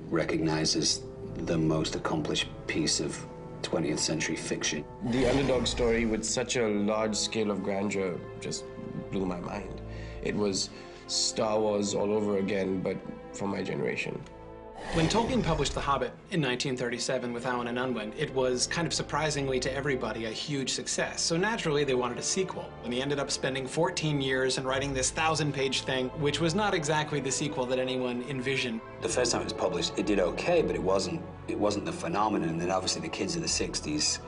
recognized as the most accomplished piece of 20th century fiction. The underdog story with such a large scale of grandeur just blew my mind. It was Star Wars all over again, but for my generation. When Tolkien published The Hobbit in 1937 with Allen and Unwin, it was kind of surprisingly to everybody a huge success. So naturally they wanted a sequel. And he ended up spending 14 years and writing this 1,000-page thing, which was not exactly the sequel that anyone envisioned. The first time it was published, it did okay, but it wasn't the phenomenon. And then obviously the kids of the 60s,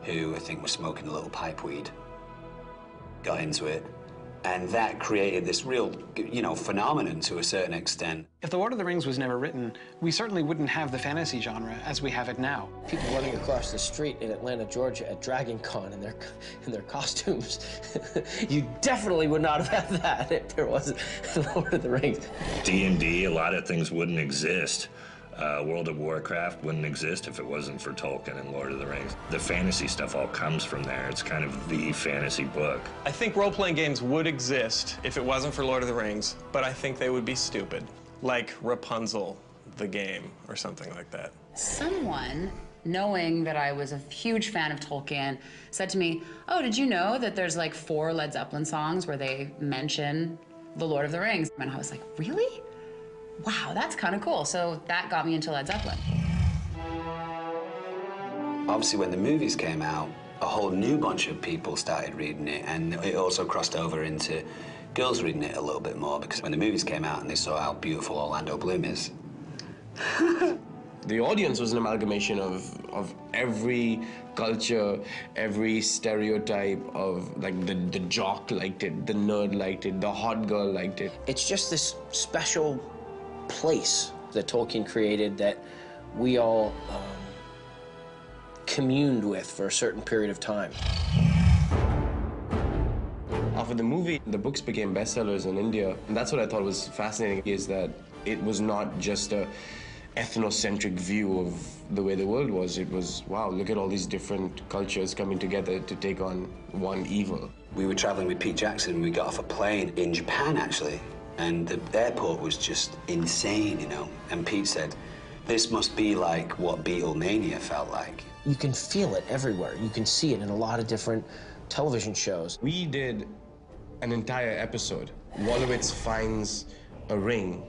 who I think were smoking a little pipe weed, got into it. And that created this real, phenomenon to a certain extent. If The Lord of the Rings was never written, we certainly wouldn't have the fantasy genre as we have it now. People running across the street in Atlanta, Georgia at Dragon Con in their costumes. You definitely would not have had that if there wasn't The Lord of the Rings. D&D, a lot of things wouldn't exist. World of Warcraft wouldn't exist if it wasn't for Tolkien and Lord of the Rings. The fantasy stuff all comes from there. It's kind of the fantasy book. I think role-playing games would exist if it wasn't for Lord of the Rings, but I think they would be stupid. Like Rapunzel, the game, or something like that. Someone, knowing that I was a huge fan of Tolkien, said to me, oh, did you know that there's like 4 Led Zeppelin songs where they mention the Lord of the Rings? And I was like, really? Wow, that's kind of cool. So that got me into Led Zeppelin. Obviously, when the movies came out, a whole new bunch of people started reading it, and it also crossed over into girls reading it a little bit more, because when the movies came out and they saw how beautiful Orlando Bloom is. The audience was an amalgamation of every culture, every stereotype of, like, the jock liked it, the nerd liked it, the hot girl liked it. It's just this special place that Tolkien created that we all communed with for a certain period of time. After the movie, the books became bestsellers in India, and that's what I thought was fascinating, is that it was not just a ethnocentric view of the way the world was. It was, wow, look at all these different cultures coming together to take on one evil. We were traveling with Pete Jackson, and we got off a plane in Japan, actually, and the airport was just insane, And Pete said, this must be like what Beatlemania felt like. You can feel it everywhere. You can see it in a lot of different television shows. We did an entire episode. Wolowitz finds a ring,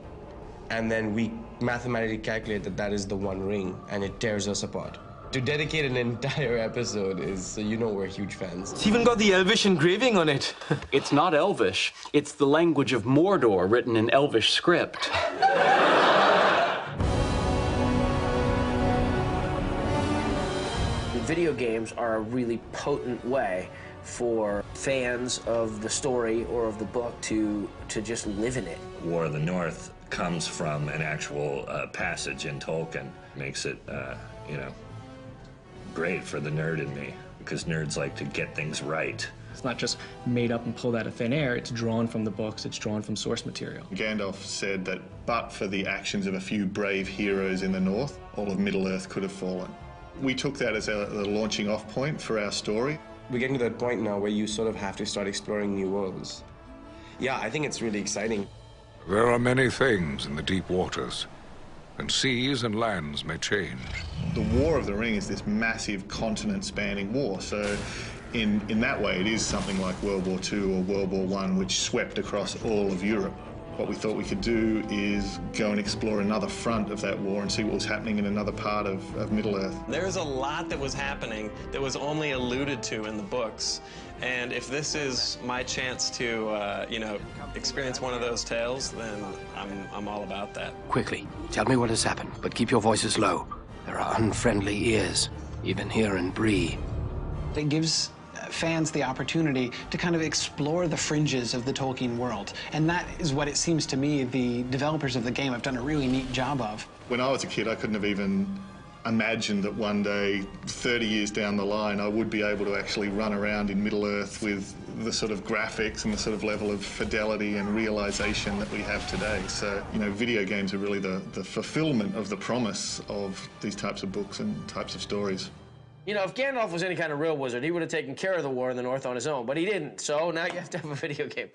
and then we mathematically calculate that that is the one ring, and it tears us apart. To dedicate an entire episode is, we're huge fans. It's even got the Elvish engraving on it. It's not Elvish. It's the language of Mordor written in Elvish script. Video games are a really potent way for fans of the story or of the book to just live in it. War of the North comes from an actual passage in Tolkien. Makes it, great for the nerd in me, because nerds like to get things right. It's not just made up and pulled out of thin air, it's drawn from the books, it's drawn from source material. Gandalf said that but for the actions of a few brave heroes in the north, all of Middle-earth could have fallen. We took that as the launching off point for our story. We're getting to that point now where you sort of have to start exploring new worlds. Yeah, I think it's really exciting. There are many things in the deep waters, and seas and lands may change. The War of the Ring is this massive continent-spanning war, so in that way it is something like World War II or World War I, which swept across all of Europe. What we thought we could do is go and explore another front of that war and see what was happening in another part of Middle-earth. There's a lot that was happening that was only alluded to in the books. And if this is my chance to, experience one of those tales, then I'm all about that. Quickly, tell me what has happened, but keep your voices low. There are unfriendly ears, even here in Bree. It gives fans the opportunity to kind of explore the fringes of the Tolkien world. And that is what it seems to me the developers of the game have done a really neat job of. When I was a kid, I couldn't have even imagined that one day, 30 years down the line, I would be able to actually run around in Middle-earth with the sort of graphics and the sort of level of fidelity and realization that we have today. So, video games are really the fulfillment of the promise of these types of books and types of stories. If Gandalf was any kind of real wizard, he would have taken care of the war in the North on his own, but he didn't, so now you have to have a video game.